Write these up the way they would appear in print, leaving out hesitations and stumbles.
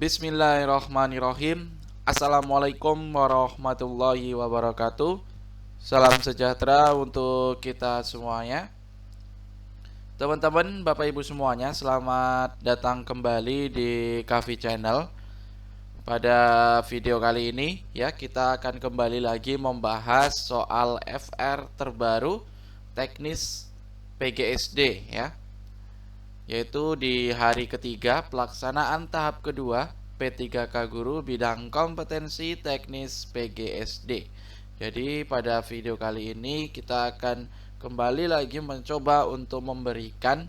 Bismillahirrahmanirrahim. Assalamualaikum warahmatullahi wabarakatuh. Salam sejahtera untuk kita semuanya. Teman-teman, Bapak Ibu semuanya, selamat datang kembali di Kavi Channel. Pada video kali ini ya, kita akan kembali lagi membahas soal FR terbaru teknis PGSD ya, yaitu di hari ketiga pelaksanaan tahap kedua P3K Guru bidang kompetensi teknis PGSD. Jadi pada video kali ini kita akan kembali lagi mencoba untuk memberikan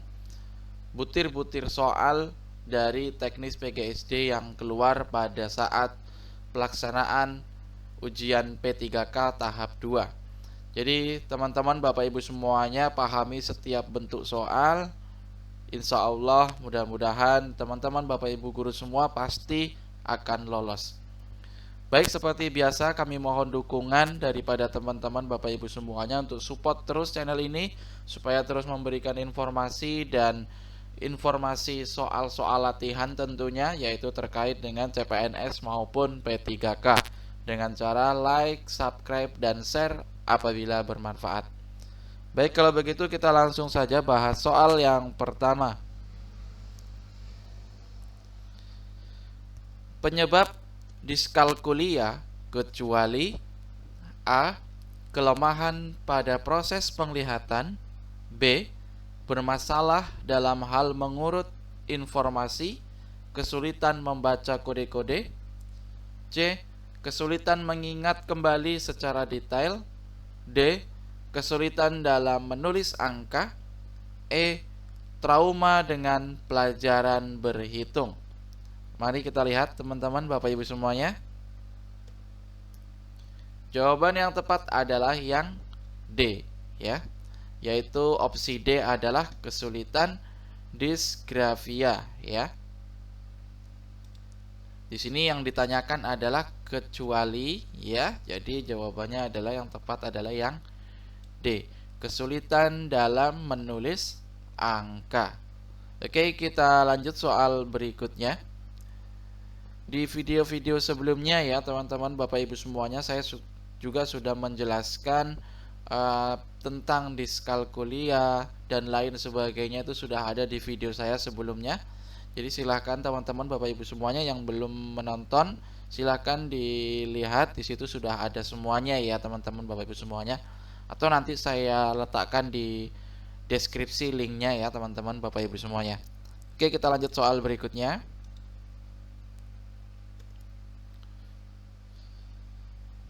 butir-butir soal dari teknis PGSD yang keluar pada saat pelaksanaan ujian P3K tahap 2. Jadi teman-teman Bapak Ibu semuanya pahami setiap bentuk soal. Insya Allah mudah-mudahan teman-teman Bapak Ibu guru semua pasti akan lolos. Baik, seperti biasa kami mohon dukungan daripada teman-teman Bapak Ibu semuanya untuk support terus channel ini supaya terus memberikan informasi dan informasi soal-soal latihan tentunya, yaitu terkait dengan CPNS maupun P3K, dengan cara like, subscribe, dan share apabila bermanfaat. Baik, kalau begitu kita langsung saja bahas soal yang pertama. Penyebab diskalkulia kecuali A. Kelemahan pada proses penglihatan, B. Bermasalah dalam hal mengurut informasi, kesulitan membaca kode-kode, C. Kesulitan mengingat kembali secara detail, D. Kesulitan dalam menulis angka, E. Trauma dengan pelajaran berhitung. Mari kita lihat teman-teman Bapak Ibu semuanya. Jawaban yang tepat adalah yang D ya, yaitu opsi D adalah kesulitan disgrafia ya. Di sini yang ditanyakan adalah kecuali ya. Jadi jawabannya adalah yang tepat adalah yang D, kesulitan dalam menulis angka. Oke, kita lanjut soal berikutnya. Di video-video sebelumnya ya teman-teman Bapak Ibu semuanya, saya juga sudah menjelaskan tentang diskalkulia dan lain sebagainya, itu sudah ada di video saya sebelumnya. Jadi silahkan teman-teman Bapak Ibu semuanya yang belum menonton, silahkan dilihat, di situ sudah ada semuanya ya teman-teman Bapak Ibu semuanya. Atau nanti saya letakkan di deskripsi linknya ya teman-teman Bapak Ibu semuanya. Oke, kita lanjut soal berikutnya.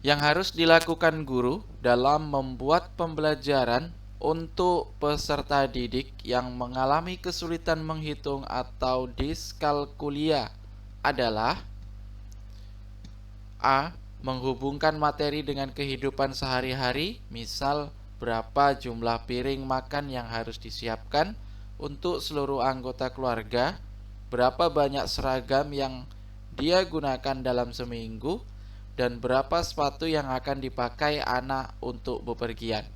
Yang harus dilakukan guru dalam membuat pembelajaran untuk peserta didik yang mengalami kesulitan menghitung atau diskalkulia adalah A. Menghubungkan materi dengan kehidupan sehari-hari, misal berapa jumlah piring makan yang harus disiapkan untuk seluruh anggota keluarga, berapa banyak seragam yang dia gunakan dalam seminggu, dan berapa sepatu yang akan dipakai anak untuk bepergian.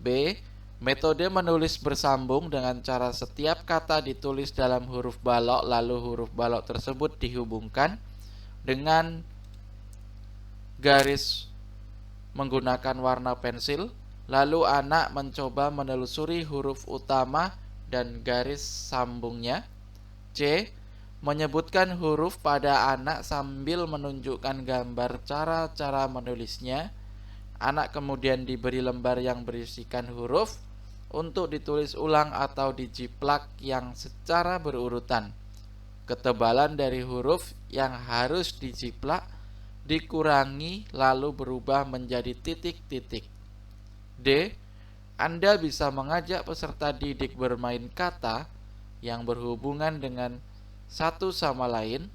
B. Metode menulis bersambung dengan cara setiap kata ditulis dalam huruf balok, lalu huruf balok tersebut dihubungkan dengan garis menggunakan warna pensil, lalu anak mencoba menelusuri huruf utama dan garis sambungnya. C. Menyebutkan huruf pada anak sambil menunjukkan gambar cara-cara menulisnya. Anak kemudian diberi lembar yang berisikan huruf untuk ditulis ulang atau dijiplak yang secara berurutan. Ketebalan dari huruf yang harus dijiplak dikurangi lalu berubah menjadi titik-titik. D. Anda bisa mengajak peserta didik bermain kata yang berhubungan dengan satu sama lain,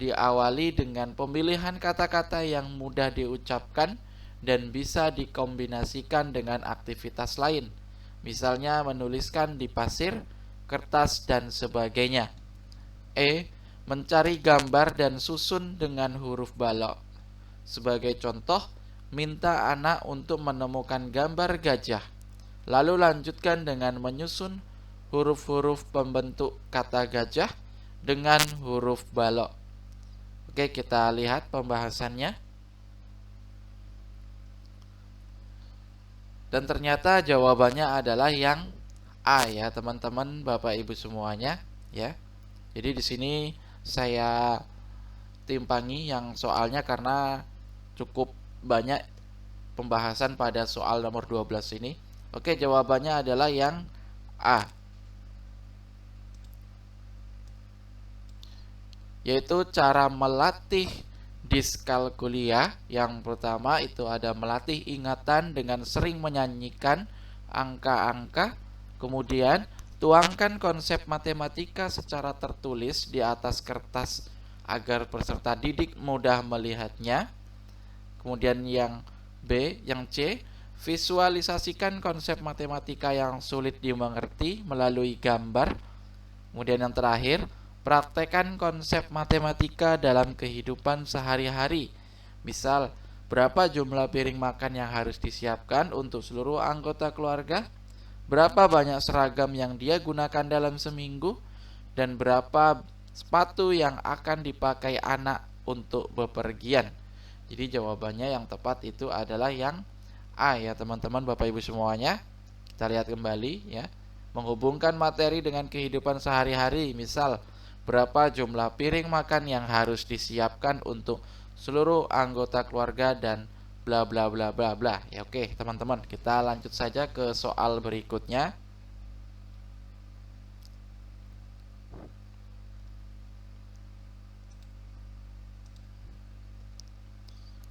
diawali dengan pemilihan kata-kata yang mudah diucapkan dan bisa dikombinasikan dengan aktivitas lain, misalnya menuliskan di pasir, kertas, dan sebagainya. E. Mencari gambar dan susun dengan huruf balok. Sebagai contoh, minta anak untuk menemukan gambar gajah, lalu lanjutkan dengan menyusun huruf-huruf pembentuk kata gajah dengan huruf balok. Oke, kita lihat pembahasannya. Dan ternyata jawabannya adalah yang A ya, teman-teman, Bapak Ibu semuanya ya. Jadi di sini saya timpangi yang soalnya karena cukup banyak pembahasan pada soal nomor 12 ini. Oke, jawabannya adalah yang A, yaitu cara melatih diskalkulia. Yang pertama itu ada melatih ingatan dengan sering menyanyikan angka-angka. Kemudian tuangkan konsep matematika secara tertulis di atas kertas agar peserta didik mudah melihatnya. Kemudian yang B, yang C, visualisasikan konsep matematika yang sulit dimengerti melalui gambar. Kemudian yang terakhir, praktekkan konsep matematika dalam kehidupan sehari-hari. Misal, berapa jumlah piring makan yang harus disiapkan untuk seluruh anggota keluarga? Berapa banyak seragam yang dia gunakan dalam seminggu? Dan berapa sepatu yang akan dipakai anak untuk bepergian? Jadi jawabannya yang tepat itu adalah yang A ya, teman-teman, Bapak Ibu semuanya. Kita lihat kembali ya. Menghubungkan materi dengan kehidupan sehari-hari. Misal, berapa jumlah piring makan yang harus disiapkan untuk seluruh anggota keluarga dan bla bla bla bla bla. Ya oke, teman-teman, kita lanjut saja ke soal berikutnya.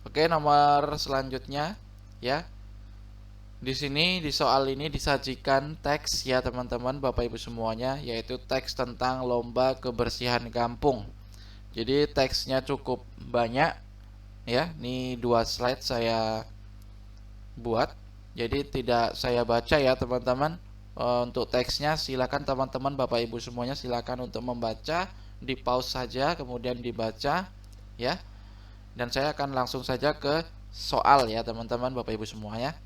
Oke, nomor selanjutnya ya. Di sini di soal ini disajikan teks ya, teman-teman, Bapak Ibu semuanya, yaitu teks tentang lomba kebersihan kampung. Jadi teksnya cukup banyak ya. Ini 2 slide saya buat. Jadi tidak saya baca ya, teman-teman. Untuk teksnya silakan teman-teman Bapak Ibu semuanya silakan untuk membaca, di pause saja kemudian dibaca ya. Dan saya akan langsung saja ke soal ya, teman-teman Bapak Ibu semuanya.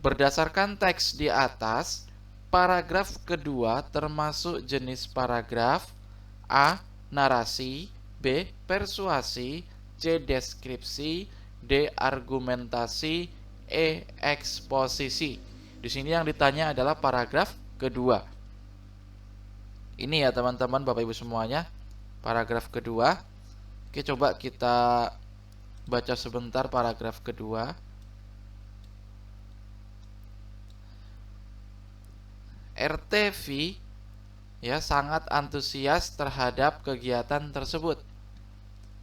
Berdasarkan teks di atas, paragraf kedua termasuk jenis paragraf A, narasi, B, persuasi, C, deskripsi, D, argumentasi, E, eksposisi. Di sini yang ditanya adalah paragraf kedua. Ini ya, teman-teman Bapak Ibu semuanya, paragraf kedua. Oke, coba kita baca sebentar paragraf kedua. RTV ya sangat antusias terhadap kegiatan tersebut.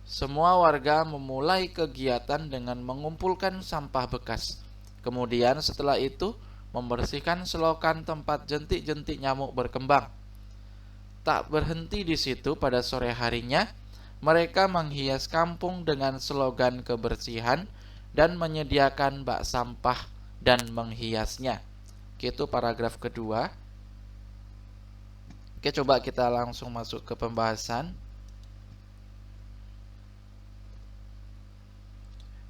Semua warga memulai kegiatan dengan mengumpulkan sampah bekas. Kemudian setelah itu membersihkan selokan tempat jentik-jentik nyamuk berkembang. Tak berhenti di situ, pada sore harinya mereka menghias kampung dengan slogan kebersihan dan menyediakan bak sampah dan menghiasnya. Itu paragraf kedua. Oke, coba kita langsung masuk ke pembahasan.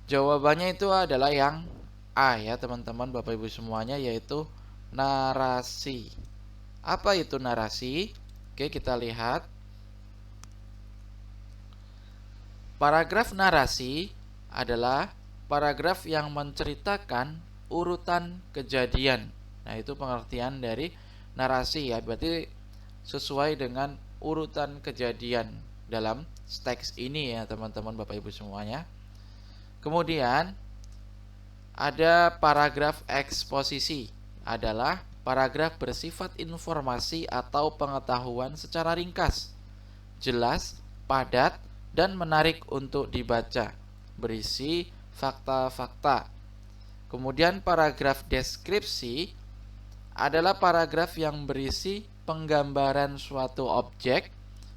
Jawabannya itu adalah yang A ya, teman-teman Bapak Ibu semuanya, yaitu narasi. Apa itu narasi? Oke, kita lihat. Paragraf narasi adalah paragraf yang menceritakan urutan kejadian. Nah, itu pengertian dari narasi ya. Berarti sesuai dengan urutan kejadian dalam teks ini ya, teman-teman Bapak Ibu semuanya. Kemudian ada paragraf eksposisi, adalah paragraf bersifat informasi atau pengetahuan secara ringkas, jelas, padat, dan menarik untuk dibaca, berisi fakta-fakta. Kemudian paragraf deskripsi adalah paragraf yang berisi penggambaran suatu objek,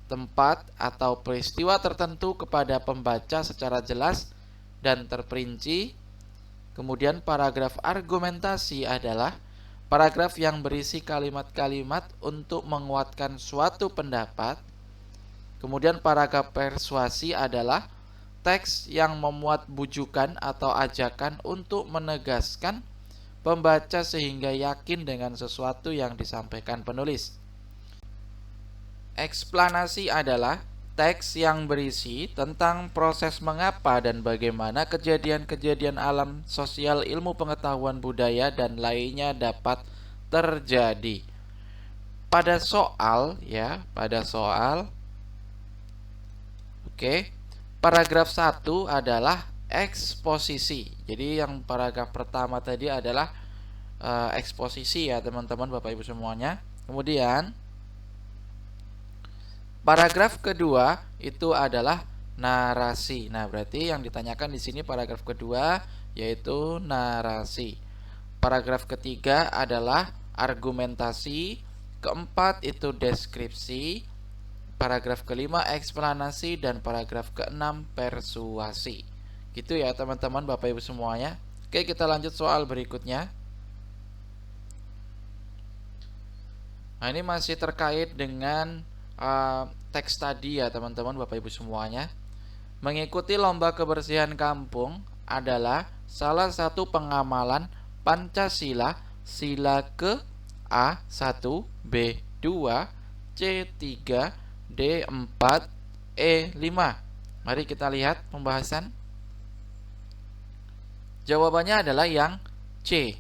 tempat, atau peristiwa tertentu kepada pembaca secara jelas dan terperinci. Kemudian paragraf argumentasi adalah paragraf yang berisi kalimat-kalimat untuk menguatkan suatu pendapat. Kemudian paragraf persuasi adalah teks yang memuat bujukan atau ajakan untuk menegaskan pembaca sehingga yakin dengan sesuatu yang disampaikan penulis. Eksplanasi adalah teks yang berisi tentang proses mengapa dan bagaimana kejadian-kejadian alam, sosial, ilmu pengetahuan, budaya, dan lainnya dapat terjadi. Pada soal ya, oke. Paragraf 1 adalah eksposisi. Jadi yang paragraf pertama tadi adalah eksposisi ya teman-teman Bapak Ibu semuanya. Kemudian paragraf kedua itu adalah narasi. Nah, berarti yang ditanyakan di sini paragraf kedua yaitu narasi. Paragraf ketiga adalah argumentasi, keempat itu deskripsi, paragraf kelima eksplanasi, dan paragraf keenam persuasi. Gitu ya teman-teman Bapak Ibu semuanya. Oke, kita lanjut soal berikutnya. Nah, ini masih terkait dengan teks tadi ya teman-teman Bapak Ibu semuanya. Mengikuti lomba kebersihan kampung adalah salah satu pengamalan Pancasila sila ke A1, B2, C3, D4, E5. Mari kita lihat pembahasan. Jawabannya adalah yang C,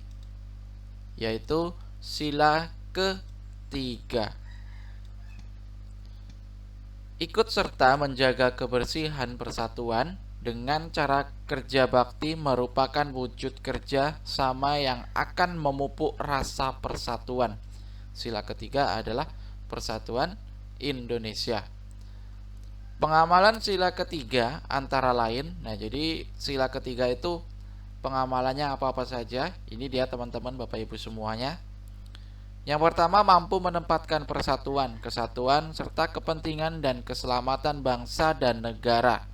yaitu sila ketiga. Ikut serta menjaga kebersihan persatuan dengan cara kerja bakti merupakan wujud kerja sama yang akan memupuk rasa persatuan. Sila ketiga adalah persatuan Indonesia. Pengamalan sila ketiga antara lain, nah jadi sila ketiga itu pengamalannya apa-apa saja. Ini dia teman-teman Bapak Ibu semuanya. Yang pertama, mampu menempatkan persatuan, kesatuan, serta kepentingan dan keselamatan bangsa dan negara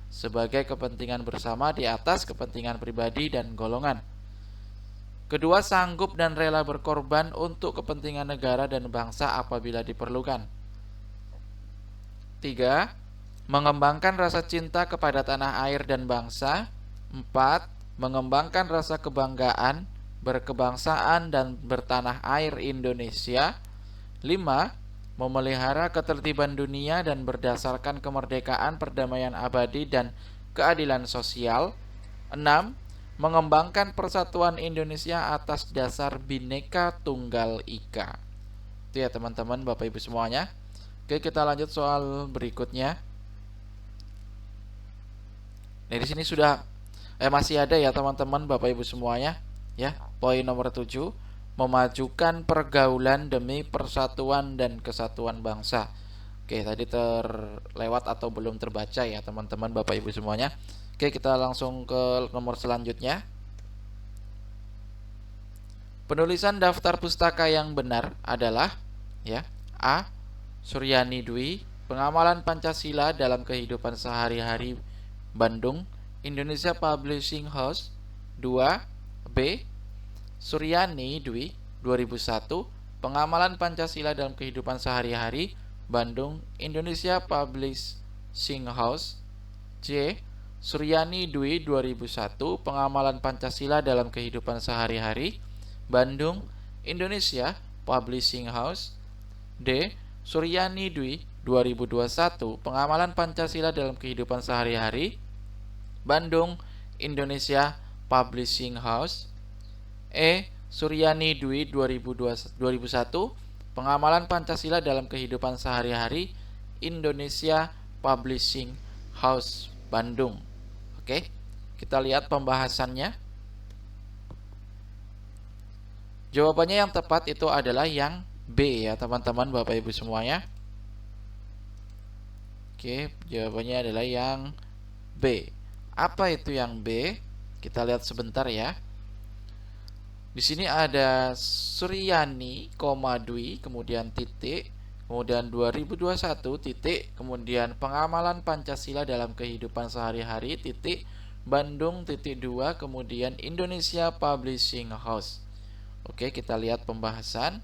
sebagai kepentingan bersama di atas kepentingan pribadi dan golongan. Kedua, sanggup dan rela berkorban untuk kepentingan negara dan bangsa apabila diperlukan. Tiga, mengembangkan rasa cinta kepada tanah air dan bangsa. Empat, mengembangkan rasa kebanggaan berkebangsaan dan bertanah air Indonesia. 5. Memelihara ketertiban dunia dan berdasarkan kemerdekaan, perdamaian abadi dan keadilan sosial. 6. Mengembangkan persatuan Indonesia atas dasar Bhinneka Tunggal Ika. Itu ya teman-teman Bapak Ibu semuanya. Oke, kita lanjut soal berikutnya. Nah, di sini sudah masih ada ya teman-teman Bapak Ibu semuanya. Ya, poin nomor 7, memajukan pergaulan demi persatuan dan kesatuan bangsa. Oke, tadi terlewat atau belum terbaca ya teman-teman Bapak Ibu semuanya. Oke, kita langsung ke nomor selanjutnya. Penulisan daftar pustaka yang benar adalah ya, A. Suryani Dwi, Pengamalan Pancasila dalam Kehidupan Sehari-hari, Bandung, Indonesia Publishing House. 2. B. Suryani Dwi, 2001, Pengamalan Pancasila dalam Kehidupan Sehari-hari, Bandung, Indonesia Publishing House. C. Suryani Dwi, 2001, Pengamalan Pancasila dalam Kehidupan Sehari-hari, Bandung, Indonesia Publishing House. D. Suryani Dwi, 2021, Pengamalan Pancasila dalam Kehidupan Sehari-hari, Bandung, Indonesia Publishing House. E. Suryani Dwi, 2001, Pengamalan Pancasila dalam Kehidupan Sehari-hari, Indonesia Publishing House, Bandung. Oke, kita lihat pembahasannya. Jawabannya yang tepat itu adalah yang B ya teman-teman Bapak Ibu semuanya. Oke, jawabannya adalah yang B. Apa itu yang B? Kita lihat sebentar ya. Di sini ada Suryani, Dwi, kemudian titik, kemudian 2021 titik, kemudian Pengamalan Pancasila dalam Kehidupan Sehari-hari titik, Bandung titik 2, kemudian Indonesia Publishing House. Oke, kita lihat pembahasan.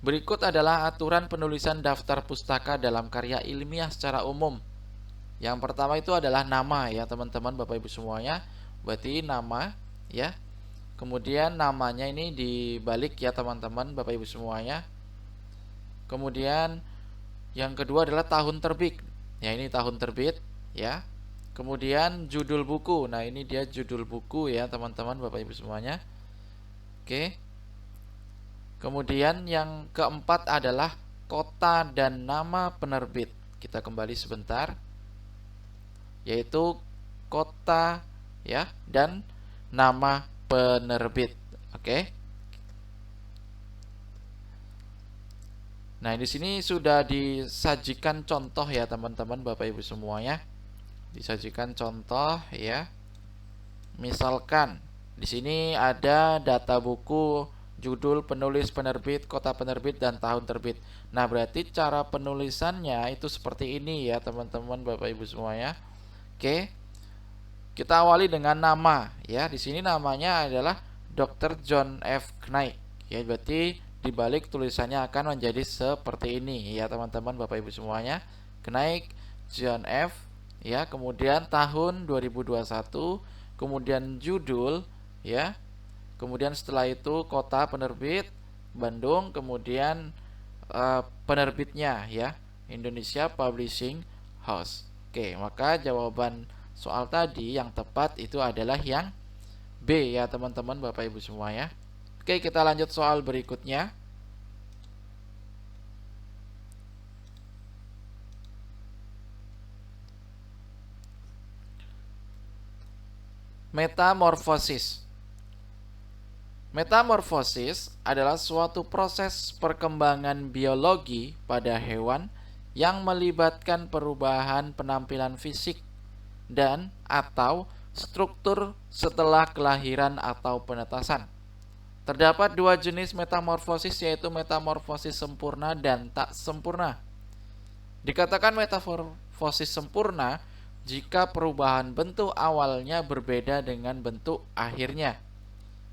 Berikut adalah aturan penulisan daftar pustaka dalam karya ilmiah secara umum. Yang pertama itu adalah nama ya teman-teman Bapak Ibu semuanya. Berarti nama ya. Kemudian namanya ini dibalik ya teman-teman Bapak Ibu semuanya. Kemudian Yang kedua adalah tahun terbit. Ya, ini tahun terbit ya. Kemudian judul buku. Nah, ini dia judul buku ya, teman-teman, Bapak Ibu semuanya. Oke. Kemudian yang keempat adalah kota dan nama penerbit. Kita kembali sebentar. Yaitu kota ya dan nama penerbit. Oke. Nah, di sini sudah disajikan contoh ya, teman-teman, Bapak Ibu semuanya. Disajikan contoh ya. Misalkan di sini ada data buku, judul, penulis, penerbit, kota penerbit, dan tahun terbit. Nah, berarti cara penulisannya itu seperti ini ya, teman-teman, Bapak Ibu semuanya. Oke. Kita awali dengan nama ya. Di sini namanya adalah Dr. John F. Knight. Ya, berarti dibalik tulisannya akan menjadi seperti ini ya, teman-teman, Bapak Ibu semuanya. Knight John F. ya, kemudian tahun 2021, kemudian judul ya. Kemudian setelah itu kota penerbit Bandung, kemudian penerbitnya ya, Indonesia Publishing House. Oke, maka jawaban soal tadi yang tepat itu adalah yang B ya, teman-teman, Bapak Ibu semua ya. Oke, kita lanjut soal berikutnya. Metamorfosis. Metamorfosis adalah suatu proses perkembangan biologi pada hewan yang melibatkan perubahan penampilan fisik dan atau struktur setelah kelahiran atau penetasan. Terdapat dua jenis metamorfosis, yaitu metamorfosis sempurna dan tak sempurna. Dikatakan metamorfosis sempurna jika perubahan bentuk awalnya berbeda dengan bentuk akhirnya.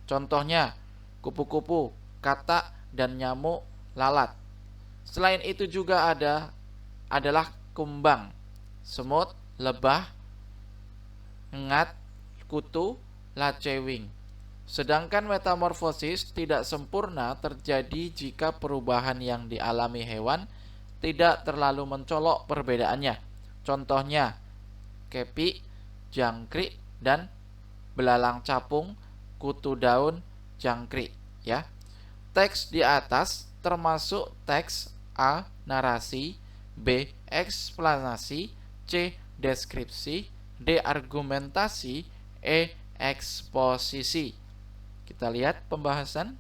Contohnya, kupu-kupu, katak, dan nyamuk lalat. Selain itu juga adalah kumbang, semut, lebah, ngat, kutu, lacewing. Sedangkan metamorfosis tidak sempurna terjadi jika perubahan yang dialami hewan tidak terlalu mencolok perbedaannya. Contohnya, kepi, jangkrik, dan belalang capung, kutu daun, jangkrik ya. Teks di atas termasuk teks A. Narasi, B. Eksplanasi, C. Deskripsi, D. Argumentasi, E. Eksposisi. Kita lihat pembahasan.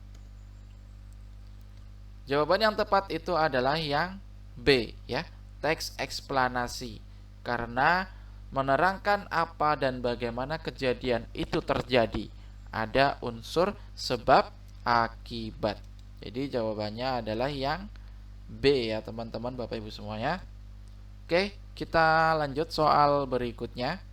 Jawaban yang tepat itu adalah yang B ya, teks eksplanasi, karena menerangkan apa dan bagaimana kejadian itu terjadi. Ada unsur sebab akibat. Jadi jawabannya adalah yang B ya, teman-teman, Bapak Ibu semuanya. Oke, kita lanjut soal berikutnya.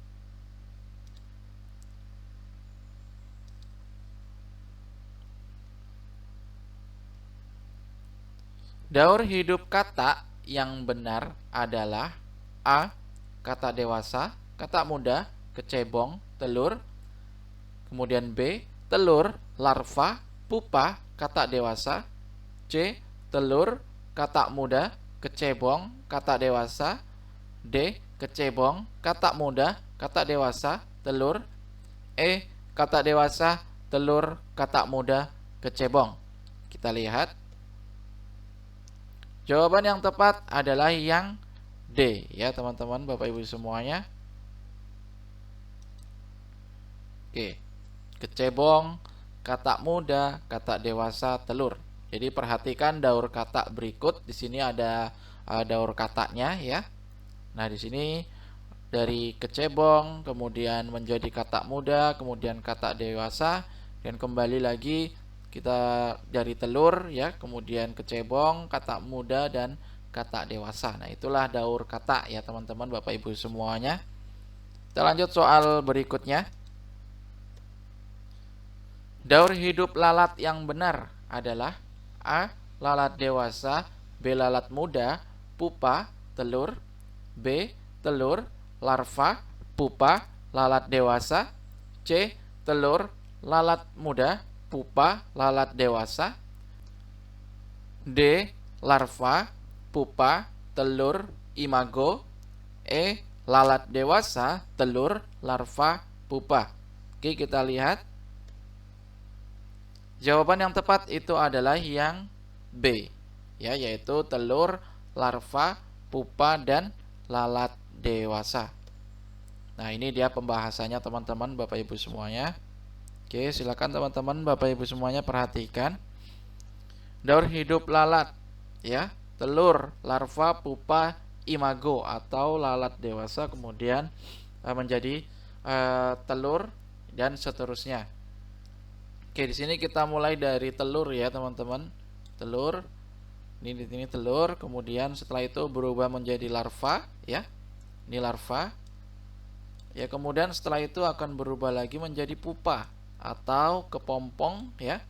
Daur hidup kata yang benar adalah A. Kata dewasa, kata muda, kecebong, telur. Kemudian B. Telur, larva, pupa, kata dewasa. C. Telur, kata muda, kecebong, kata dewasa. D. Kecebong, kata muda, kata dewasa, telur. E. Kata dewasa, telur, kata muda, kecebong. Kita lihat. Jawaban yang tepat adalah yang D ya, teman-teman, Bapak Ibu semuanya. Oke. Kecebong, kata muda, kata dewasa, telur. Jadi perhatikan daur kata berikut. Di sini ada daur katanya ya. Nah, di sini dari kecebong kemudian menjadi kata muda, kemudian kata dewasa, dan kembali lagi kita dari telur ya, kemudian kecebong, kata muda, dan kata dewasa. Nah, itulah daur kata ya, teman-teman, Bapak Ibu semuanya. Kita lanjut soal berikutnya. Daur hidup lalat yang benar adalah A. Lalat dewasa, B. Lalat muda, pupa, telur. B. Telur, larva, pupa, lalat dewasa. C. Telur, lalat muda, pupa, lalat dewasa. D. Larva, pupa, telur imago, E. lalat dewasa, telur larva pupa. Oke, kita lihat. Jawaban yang tepat itu adalah yang B, ya, yaitu telur, larva, pupa, dan lalat dewasa. Nah, ini dia pembahasannya teman-teman, Bapak Ibu semuanya. Oke, silakan teman-teman, Bapak Ibu semuanya perhatikan. Daur hidup lalat, ya, telur, larva, pupa, imago atau lalat dewasa, kemudian menjadi telur dan seterusnya. Oke, di sini kita mulai dari telur ya, teman-teman. Telur. Ini telur, kemudian setelah itu berubah menjadi larva, ya. Ini larva. Ya, kemudian setelah itu akan berubah lagi menjadi pupa atau kepompong, ya.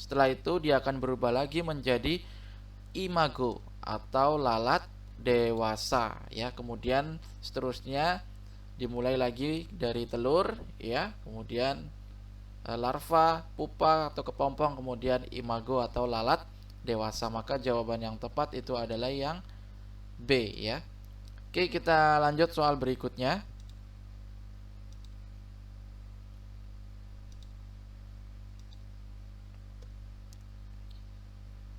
Setelah itu dia akan berubah lagi menjadi imago atau lalat dewasa, ya. Kemudian seterusnya dimulai lagi dari telur, ya. Kemudian larva, pupa atau kepompong, kemudian imago atau lalat dewasa. Maka jawaban yang tepat itu adalah yang B, ya. Oke, kita lanjut soal berikutnya.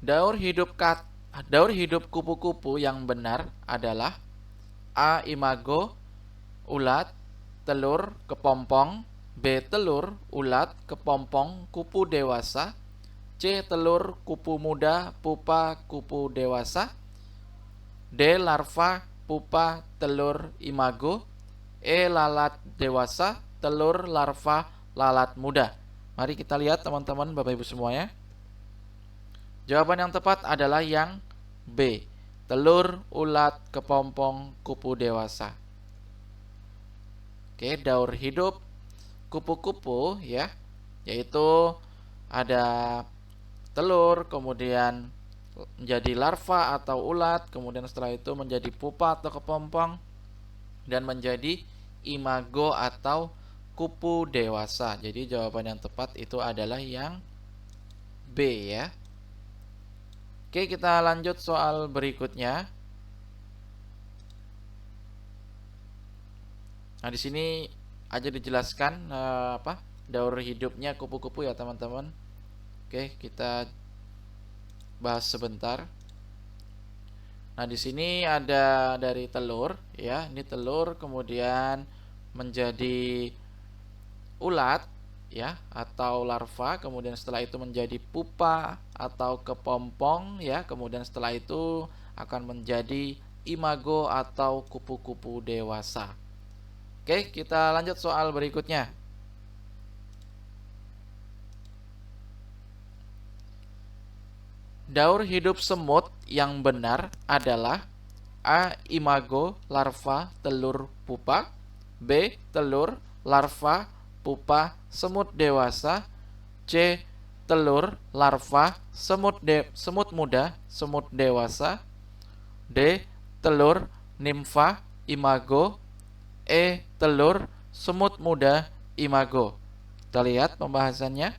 Daur hidup kupu-kupu yang benar adalah A. imago, ulat, telur, kepompong, B. telur, ulat, kepompong, kupu dewasa, C. telur, kupu muda, pupa, kupu dewasa, D. larva, pupa, telur, imago, E. lalat dewasa, telur, larva, lalat muda. Mari kita lihat teman-teman, Bapak Ibu semuanya. Jawaban yang tepat adalah yang B. Telur, ulat, kepompong, kupu dewasa. Oke, daur hidup kupu-kupu, ya, yaitu ada telur, kemudian menjadi larva atau ulat, kemudian setelah itu menjadi pupa atau kepompong, dan menjadi imago atau kupu dewasa. Jadi jawaban yang tepat itu adalah yang B, ya. Oke, kita lanjut soal berikutnya. Nah, di sini aja dijelaskan daur hidupnya kupu-kupu ya, teman-teman. Oke, kita bahas sebentar. Nah, di sini ada dari telur, ya. Ini telur kemudian menjadi ulat, ya, atau larva, kemudian setelah itu menjadi pupa atau kepompong, ya, kemudian setelah itu akan menjadi imago atau kupu-kupu dewasa. Oke, kita lanjut soal berikutnya. Daur hidup semut yang benar adalah A. imago, larva, telur, pupa, B. telur, larva, pupa, semut dewasa, C. telur, larva, semut muda, semut dewasa, D. telur, nimfa, imago, E. telur, semut muda, imago. Kita lihat pembahasannya.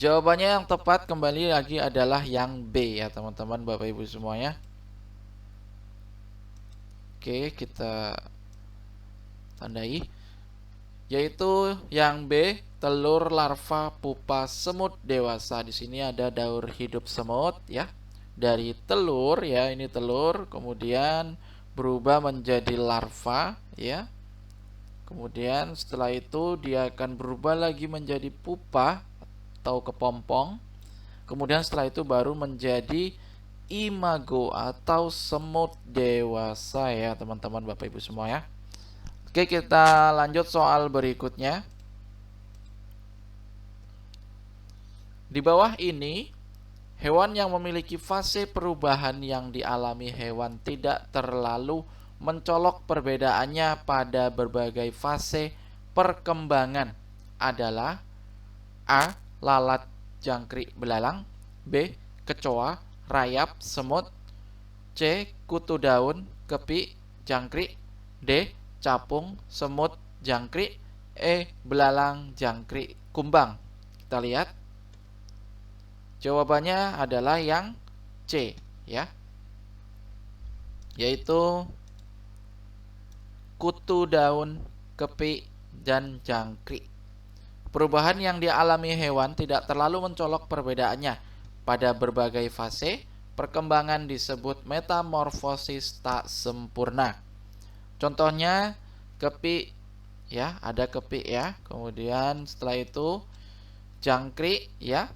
Jawabannya yang tepat kembali lagi adalah yang B, ya, teman-teman, Bapak Ibu semuanya. Oke, kita tandai, yaitu yang B, telur, larva, pupa, semut dewasa. Di sini ada daur hidup semut, ya. Dari telur, ya, ini telur, kemudian berubah menjadi larva, ya. Kemudian setelah itu dia akan berubah lagi menjadi pupa atau kepompong. Kemudian setelah itu baru menjadi imago atau semut dewasa, ya, teman-teman, Bapak Ibu semua, ya. Oke, kita lanjut soal berikutnya. Di bawah ini, hewan yang memiliki fase perubahan yang dialami hewan tidak terlalu mencolok perbedaannya pada berbagai fase perkembangan adalah A. lalat jangkrik belalang, B. kecoa, rayap, semut, C. kutu daun, kepik, jangkrik, D. capung, semut, jangkrik, E. belalang, jangkrik, kumbang. Kita lihat. Jawabannya adalah yang C, ya. yaitu kutu daun, kepik, dan jangkrik. Perubahan yang dialami hewan tidak terlalu mencolok perbedaannya. Pada berbagai fase, perkembangan disebut metamorfosis tak sempurna. Contohnya kepik, ya, ada kepik ya. Kemudian setelah itu jangkrik, ya,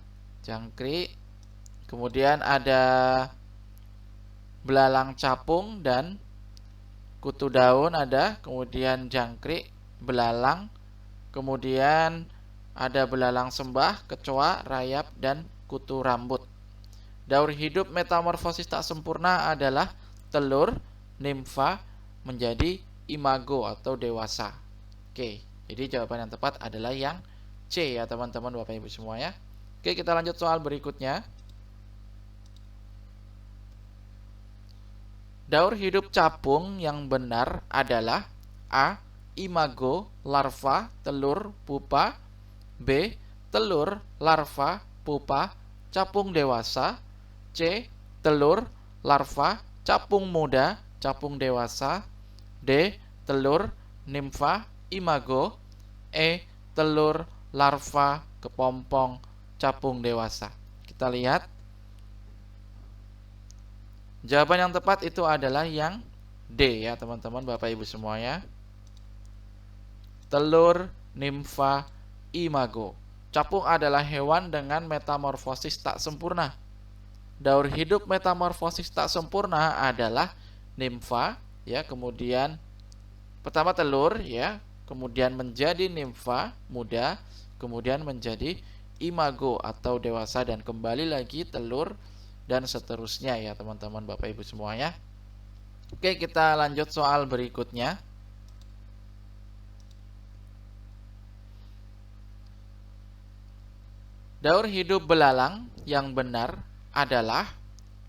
jangkrik. Kemudian ada belalang capung dan kutu daun ada, kemudian jangkrik, belalang, kemudian ada belalang sembah, kecoa, rayap, dan kutu rambut. Daur hidup metamorfosis tak sempurna adalah telur, nimfa, menjadi imago atau dewasa. Oke, jadi jawaban yang tepat adalah yang C ya teman-teman Bapak Ibu semua ya. Oke, kita lanjut soal berikutnya. Daur hidup capung yang benar adalah A. Imago, larva, telur, pupa. B. Telur, larva, pupa, capung dewasa. C. Telur, larva, capung muda, capung dewasa. D. Telur, nimfa, imago. E. Telur, larva, kepompong, capung dewasa. Kita lihat. Jawaban yang tepat itu adalah yang D ya teman-teman Bapak Ibu semuanya. Telur, nimfa, imago. Capung adalah hewan dengan metamorfosis tak sempurna. Daur hidup metamorfosis tak sempurna adalah nimfa ya, kemudian pertama telur ya, kemudian menjadi nimfa muda, kemudian menjadi imago atau dewasa dan kembali lagi telur dan seterusnya ya teman-teman Bapak Ibu semuanya. Oke, kita lanjut soal berikutnya. Daur hidup belalang yang benar adalah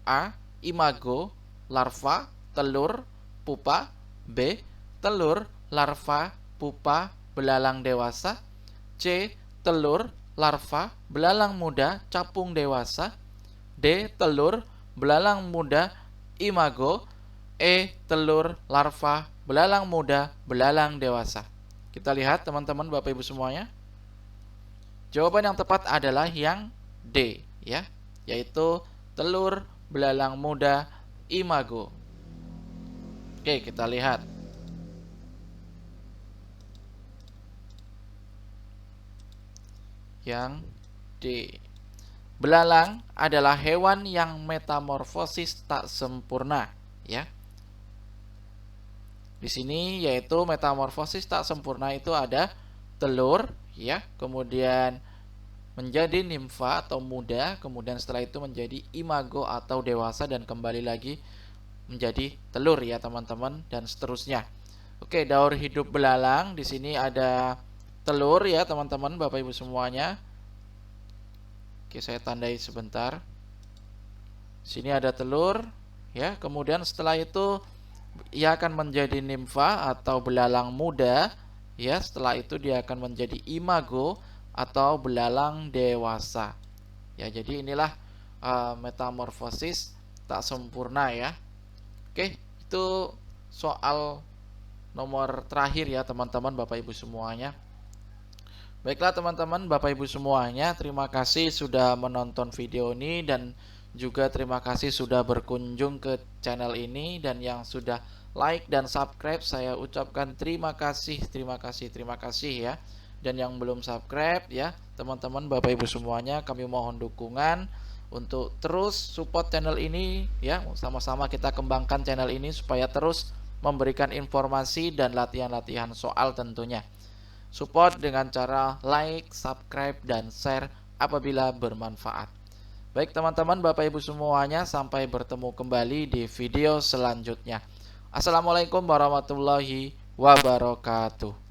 A. Imago, larva, telur, pupa. B. Telur, larva, pupa, belalang dewasa. C. Telur, larva, belalang muda, capung dewasa. D. Telur, belalang muda, imago. E. Telur, larva, belalang muda, belalang dewasa. Kita lihat teman-teman Bapak Ibu semuanya. Jawaban yang tepat adalah yang D ya, yaitu telur, belalang muda, imago. Oke, kita lihat. Yang D. Belalang adalah hewan yang metamorfosis tak sempurna ya. Di sini yaitu metamorfosis tak sempurna itu ada telur ya, kemudian menjadi nimfa atau muda, kemudian setelah itu menjadi imago atau dewasa dan kembali lagi menjadi telur ya teman-teman dan seterusnya. Oke, daur hidup belalang di sini ada telur ya teman-teman Bapak Ibu semuanya. Oke, saya tandai sebentar. Sini ada telur ya, kemudian setelah itu ia akan menjadi nimfa atau belalang muda ya, setelah itu dia akan menjadi imago atau belalang dewasa. Ya, jadi inilah metamorfosis tak sempurna ya. Oke, itu soal nomor terakhir ya teman-teman Bapak Ibu semuanya. Baiklah teman-teman Bapak Ibu semuanya, terima kasih sudah menonton video ini dan juga terima kasih sudah berkunjung ke channel ini, dan yang sudah like dan subscribe saya ucapkan terima kasih ya. Dan yang belum subscribe ya teman-teman Bapak Ibu semuanya, kami mohon dukungan untuk terus support channel ini ya. Sama-sama kita kembangkan channel ini supaya terus memberikan informasi dan latihan-latihan soal tentunya. Support dengan cara like, subscribe, dan share apabila bermanfaat. Baik teman-teman Bapak Ibu semuanya, sampai bertemu kembali di video selanjutnya. Assalamualaikum warahmatullahi wabarakatuh.